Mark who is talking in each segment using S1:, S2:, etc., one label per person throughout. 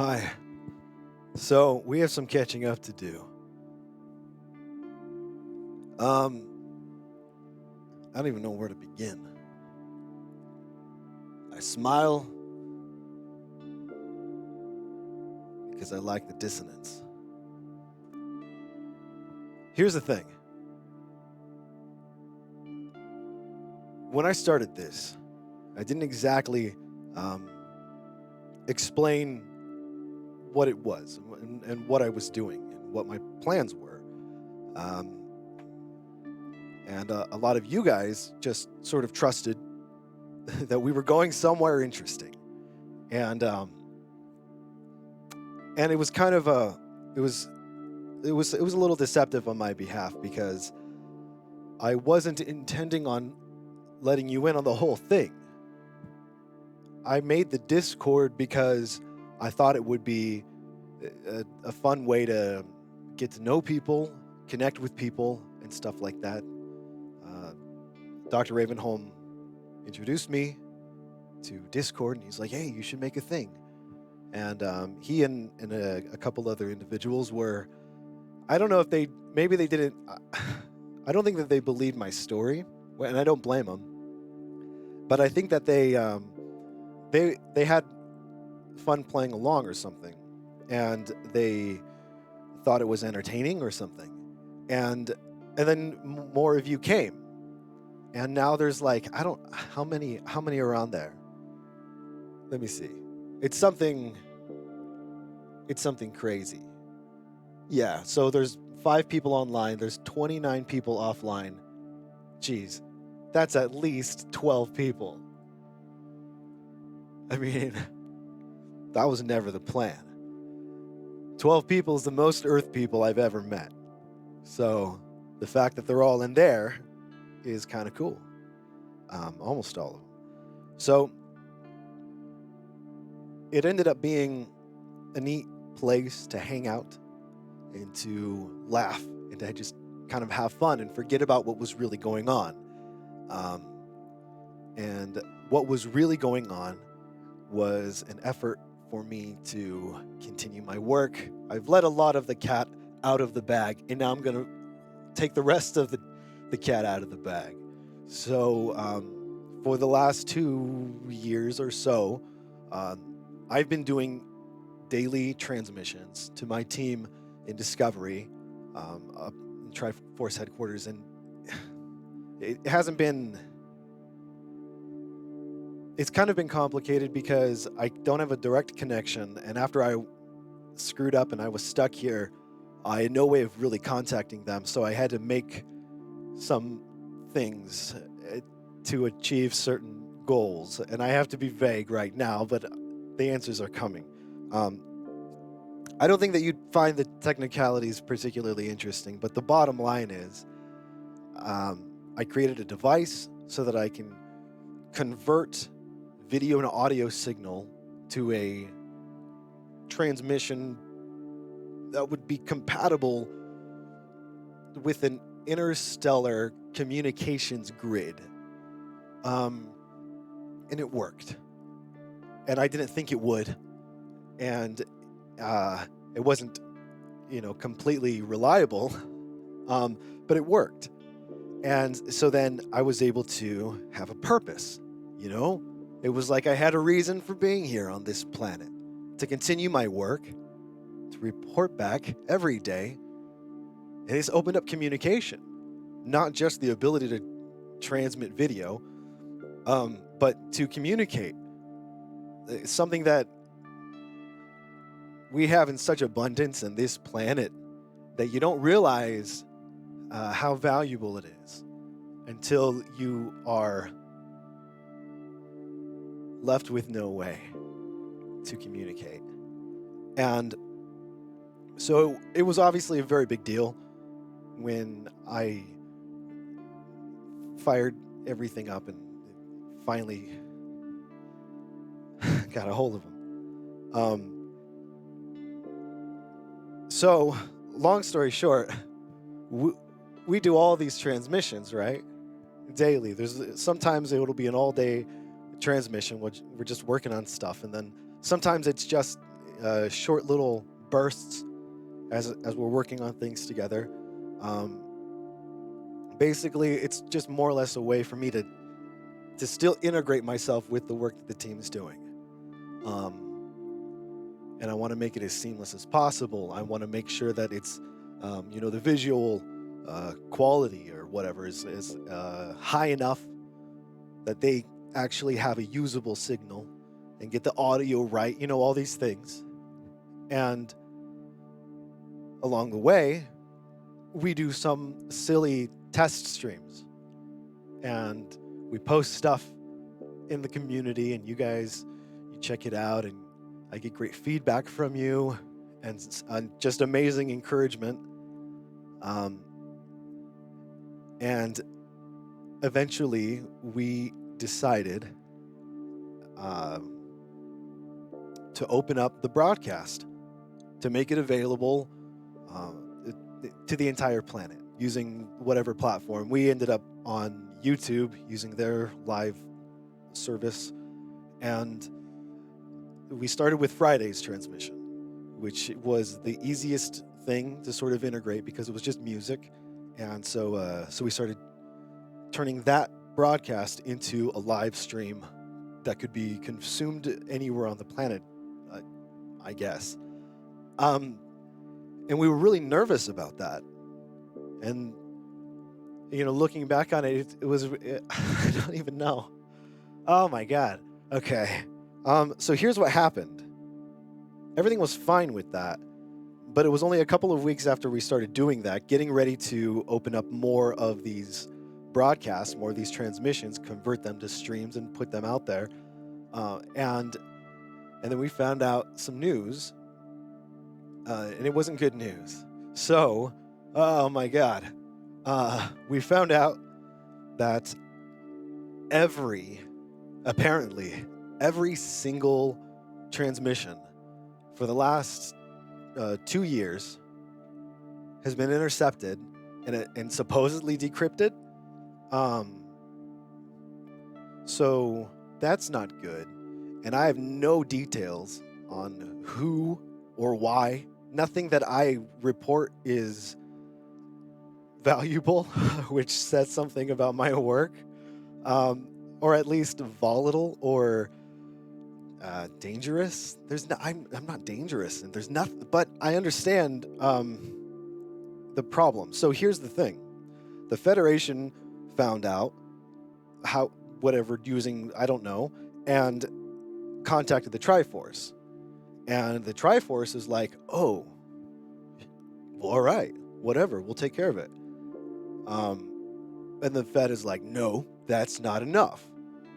S1: Hi. So we have some catching up to do. Um, I don't even know where to begin. I smile because I like the dissonance. Here's the thing. When I started this, I didn't exactly um, explain what it was and what I was doing and what my plans were. Um, and a lot of you guys just sort of trusted that we were going somewhere interesting. And and it was kind of a it was it was a little deceptive on my behalf because I wasn't intending on letting you in on the whole thing. I made the Discord because I thought it would be a fun way to get to know people, connect with people, and stuff like that. Uh, Dr. Ravenholm introduced me to Discord, and he's like, "Hey, you should make a thing." And he and a couple other individuals were. I don't know if they maybe they didn't. I don't think that they believed my story, and I don't blame them. But I think that they had fun playing along or something, and they thought it was entertaining or something, and then more of you came, and now there's like I don't how many are on there. Let me see. It's something. It's something crazy. Yeah. So there's 5 people online. There's 29 people offline. Jeez, that's at least 12 people. I mean, that was never the plan. 12 people is the most Earth people I've ever met. So the fact that they're all in there is kind of cool. Almost all of them. So it ended up being a neat place to hang out and to laugh and to just kind of have fun and forget about what was really going on. Um, and what was really going on was an effort for me to continue my work. I've let a lot of the cat out of the bag, and now I'm going to take the rest of the cat out of the bag. So, for the last 2 years or so, I've been doing daily transmissions to my team in Discovery, up in Triforce headquarters, and it hasn't been. It's kind of been complicated because I don't have a direct connection, and after I screwed up and I was stuck here, I had no way of really contacting them, so I had to make some things to achieve certain goals, and I have to be vague right now, but the answers are coming. Um, I don't think that you'd find the technicalities particularly interesting, but the bottom line is I created a device so that I can convert video and audio signal to a transmission that would be compatible with an interstellar communications grid. And it worked. And I didn't think it would. And it wasn't, completely reliable, but it worked. And so then I was able to have a purpose, It was like I had a reason for being here on this planet, to continue my work, to report back every day. And it's opened up communication, not just the ability to transmit video, but to communicate. It's something that we have in such abundance in this planet that you don't realize how valuable it is until you are left with no way to communicate. And so it was obviously a very big deal when I fired everything up and finally got a hold of them. So, long story short, we do all these transmissions, right? Daily. Sometimes it'll be an all-day transmission. We're just working on stuff, and then sometimes it's just short little bursts as we're working on things together. Um, Basically, it's just more or less a way for me to still integrate myself with the work that the team is doing. And I want to make it as seamless as possible. I want to make sure that it's, the visual quality or whatever is high enough that they actually have a usable signal and get the audio right, all these things. And along the way, we do some silly test streams and we post stuff in the community, and you guys, you check it out, and I get great feedback from you and just amazing encouragement. And eventually we decided to open up the broadcast, to make it available to the entire planet using whatever platform. We ended up on YouTube using their live service, and we started with Friday's transmission, which was the easiest thing to sort of integrate because it was just music. And so we started turning that broadcast into a live stream that could be consumed anywhere on the planet, I guess. And we were really nervous about that. And, looking back on it, it was, I don't even know. Oh my God. Okay. So here's what happened. Everything was fine with that, but it was only a couple of weeks after we started doing that, getting ready to open up more of these broadcasts, more of these transmissions, convert them to streams and put them out there. And then we found out some news, and it wasn't good news. So, oh my God, we found out that apparently every single transmission for the last 2 years has been intercepted and supposedly decrypted. So that's not good. And I have no details on who or why. Nothing that I report is valuable, which says something about my work, or at least volatile or dangerous. I'm not dangerous, and there's nothing. But I understand the problem. So here's the thing: the Federation found out using, I don't know, and contacted the Triforce, and the Triforce is like, oh, well, all right, whatever, we'll take care of it. And the Fed is like, no, that's not enough.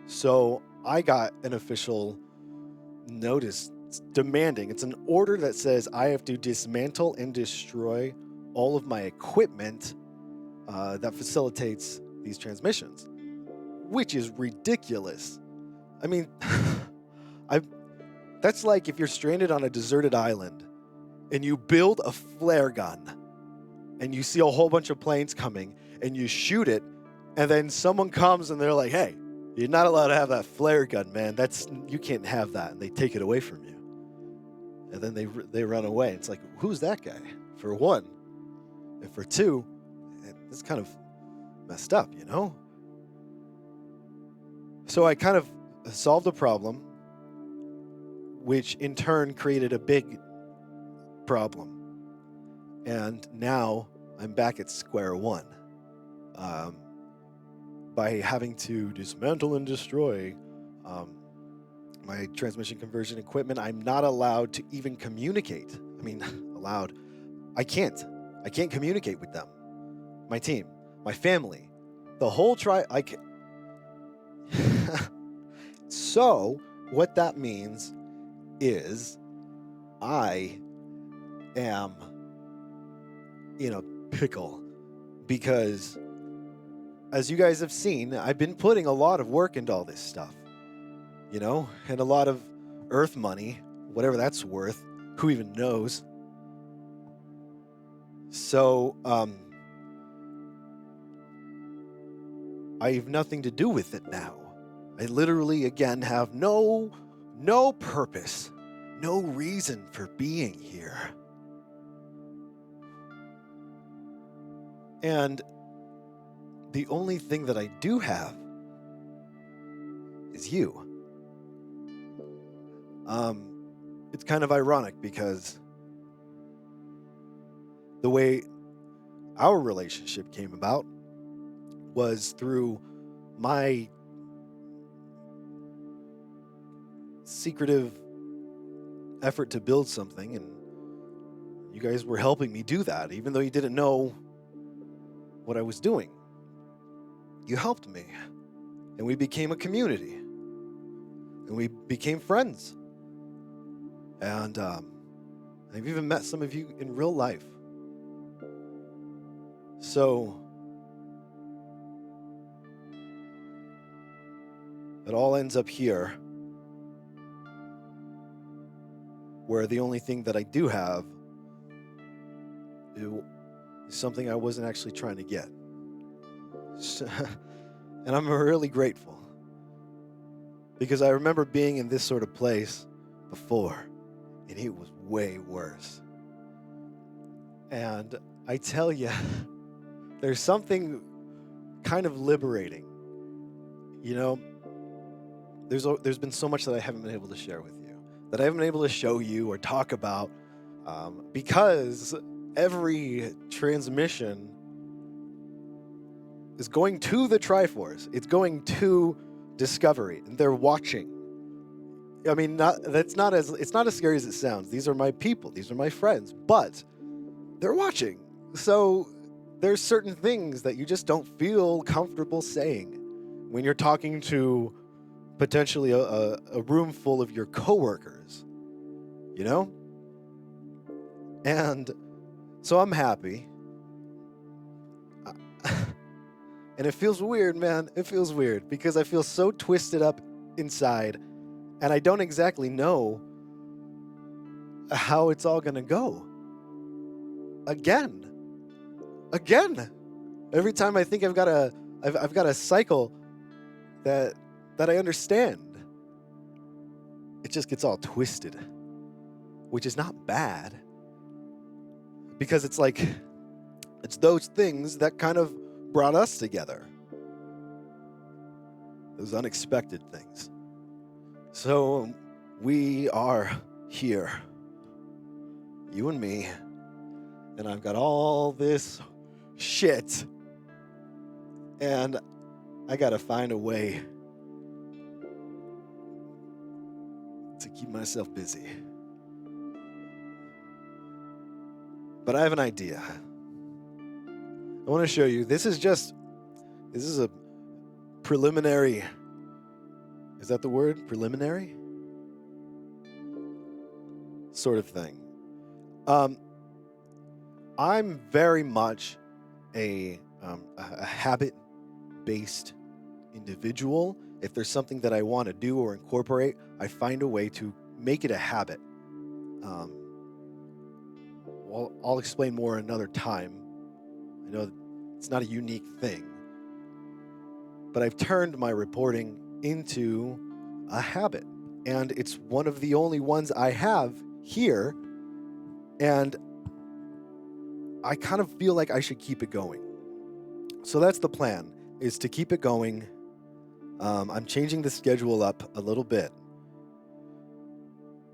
S1: So I got an official notice demanding, it's an order that says I have to dismantle and destroy all of my equipment that facilitates these transmissions, which is ridiculous. I mean, that's like if you're stranded on a deserted island and you build a flare gun and you see a whole bunch of planes coming and you shoot it, and then someone comes and they're like, hey, you're not allowed to have that flare gun, man. You can't have that. And they take it away from you. And then they run away. It's like, who's that guy? For one. And for two, it's kind of messed up, So I kind of solved a problem, which in turn created a big problem. And now I'm back at square one. By having to dismantle and destroy my transmission conversion equipment, I'm not allowed to even communicate. I mean, allowed. I can't communicate with them. My team, my family, the whole So what that means is I am in a pickle, because as you guys have seen, I've been putting a lot of work into all this stuff, and a lot of Earth money, whatever that's worth, who even knows. So I have nothing to do with it now. I literally, again, have no purpose, no reason for being here. And the only thing that I do have is you. It's kind of ironic because the way our relationship came about was through my secretive effort to build something, and you guys were helping me do that, even though you didn't know what I was doing. You helped me, and we became a community, and we became friends. And I've even met some of you in real life. So it all ends up here, where the only thing that I do have is something I wasn't actually trying to get. And I'm really grateful, because I remember being in this sort of place before, and it was way worse. And I tell you, there's something kind of liberating. You know, there's been so much that I haven't been able to share with you, that I haven't been able to show you or talk about, because every transmission is going to the Triforce. It's going to Discovery, and they're watching. I mean, it's not as scary as it sounds. These are my people. These are my friends, but they're watching. So there's certain things that you just don't feel comfortable saying when you're talking to potentially a room full of your coworkers, you know? And so I'm happy. And it feels weird, man. It feels weird because I feel so twisted up inside, and I don't exactly know how it's all going to go. Again. Every time I think I've got a cycle that I understand, it just gets all twisted, which is not bad, because it's like, it's those things that kind of brought us together, those unexpected things. So we are here, you and me, and I've got all this shit, and I gotta find a way to keep myself busy. But I have an idea. I want to show you. This is a preliminary. Is that the word? Preliminary? Sort of thing. I'm very much a habit-based individual. If there's something that I want to do or incorporate, I find a way to make it a habit. I'll explain more another time. I know it's not a unique thing, but I've turned my reporting into a habit, and it's one of the only ones I have here, and I kind of feel like I should keep it going. So that's the plan, is to keep it going. I'm changing the schedule up a little bit,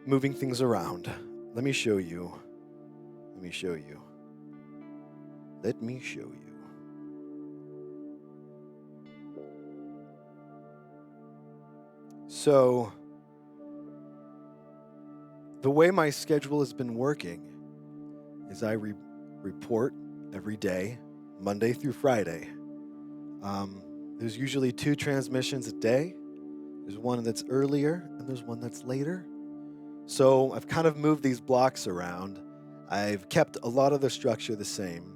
S1: moving things around. Let me show you. So, the way my schedule has been working is I report every day, Monday through Friday. There's usually 2 transmissions a day. There's one that's earlier, and there's one that's later. So I've kind of moved these blocks around. I've kept a lot of the structure the same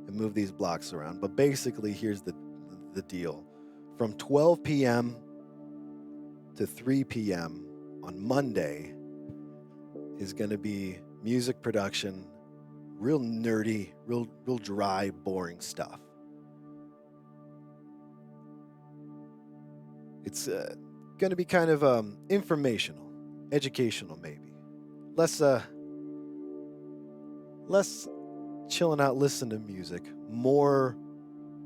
S1: and moved these blocks around. But basically, here's the deal. From 12 p.m. to 3 p.m. on Monday is going to be music production, real nerdy, real dry, boring stuff. It's going to be kind of informational, educational maybe. less less chilling out, listen to music, more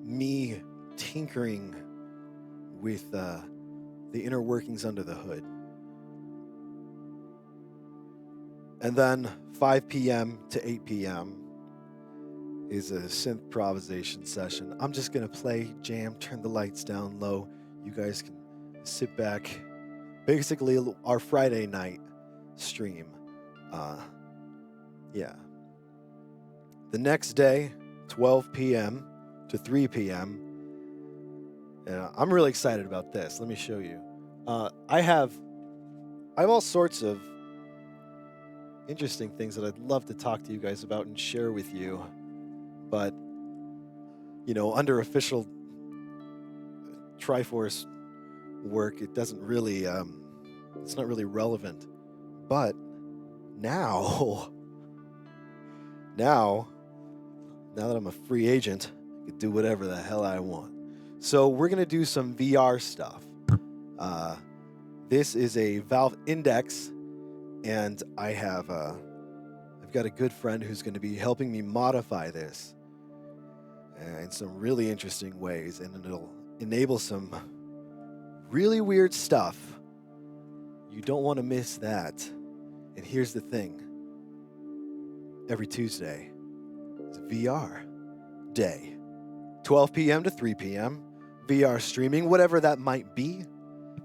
S1: me tinkering with the inner workings under the hood. And then 5 p.m. to 8 p.m. is a synth improvisation session. I'm just going to play, jam, turn the lights down low. You guys can sit back. Basically, our Friday night stream. Yeah. The next day, 12 p.m. to 3 p.m. I'm really excited about this. Let me show you. I have all sorts of interesting things that I'd love to talk to you guys about and share with you. But, under official Triforce work, it doesn't really, it's not really relevant. But now that I'm a free agent, I can do whatever the hell I want. So we're going to do some VR stuff. This is a Valve Index, and I've got a good friend who's going to be helping me modify this in some really interesting ways, and it'll enable some really weird stuff. You don't want to miss that. And here's the thing. Every Tuesday is VR day. 12 p.m. to 3 p.m. VR streaming, whatever that might be.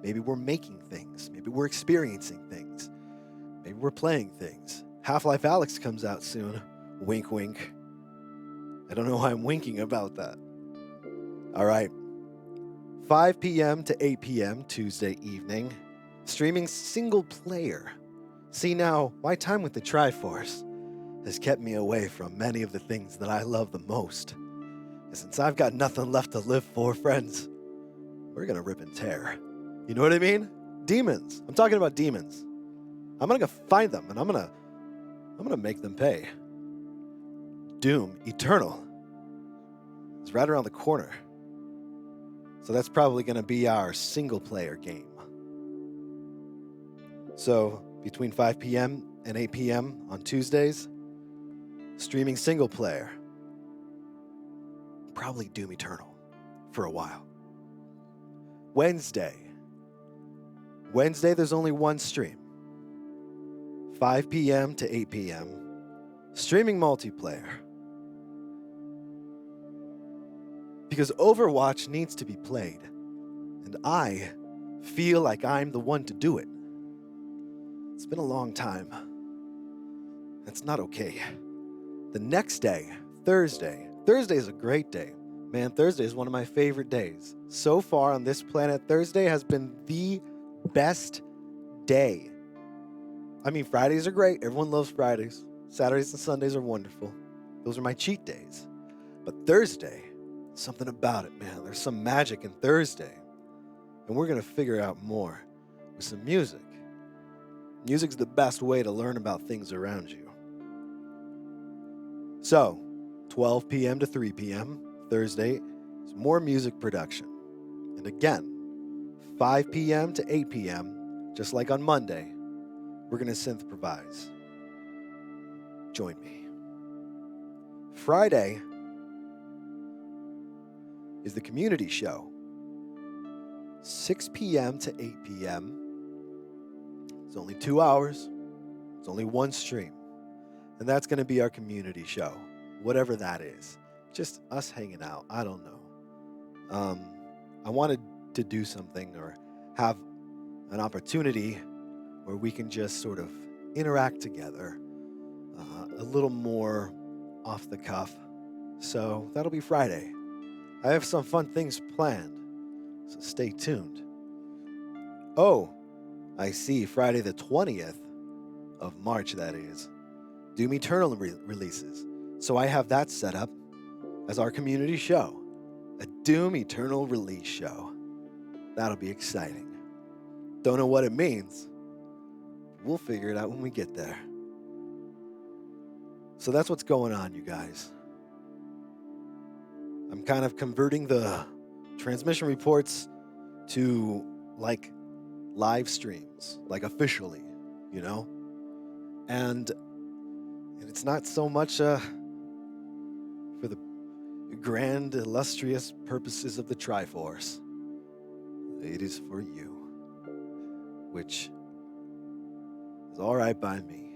S1: Maybe we're making things. Maybe we're experiencing things. Maybe we're playing things. Half-Life Alyx comes out soon. Wink, wink. I don't know why I'm winking about that. All right. 5 p.m. to 8 p.m. Tuesday evening. Streaming single player. See, now, my time with the Triforce has kept me away from many of the things that I love the most. And since I've got nothing left to live for, friends, we're going to rip and tear. You know what I mean? Demons. I'm talking about demons. I'm going to go find them, and I'm going to make them pay. Doom Eternal is right around the corner. So that's probably going to be our single-player game. So between 5 p.m. and 8 p.m. on Tuesdays, streaming single-player. Probably Doom Eternal for a while. Wednesday, there's only one stream. 5 p.m. to 8 p.m. Streaming multiplayer. Because Overwatch needs to be played, and I feel like I'm the one to do it. It's been a long time. That's not okay. The next day, Thursday. Thursday is a great day. Man, Thursday is one of my favorite days. So far on this planet, Thursday has been the best day. I mean, Fridays are great. Everyone loves Fridays. Saturdays and Sundays are wonderful. Those are my cheat days. But Thursday, something about it, man. There's some magic in Thursday. And we're going to figure out more with some music. Music's the best way to learn about things around you. So, 12 p.m. to 3 p.m. Thursday is more music production. And again, 5 p.m. to 8 p.m., just like on Monday, we're going to synth improvise. Join me. Friday is the community show. 6 p.m. to 8 p.m. It's only 2 hours. It's only one stream. And that's going to be our community show, whatever that is. Just us hanging out. I don't know. I wanted to do something or have an opportunity where we can just sort of interact together a little more off the cuff. So that'll be Friday. I have some fun things planned, so stay tuned. Oh, I see, Friday the 20th of March, that is. Doom Eternal releases. So I have that set up as our community show. A Doom Eternal release show. That'll be exciting. Don't know what it means. We'll figure it out when we get there. So that's what's going on, you guys. I'm kind of converting the transmission reports to like live streams, like officially, you know? And it's not so much for the grand, illustrious purposes of the Triforce. It is for you, which is all right by me.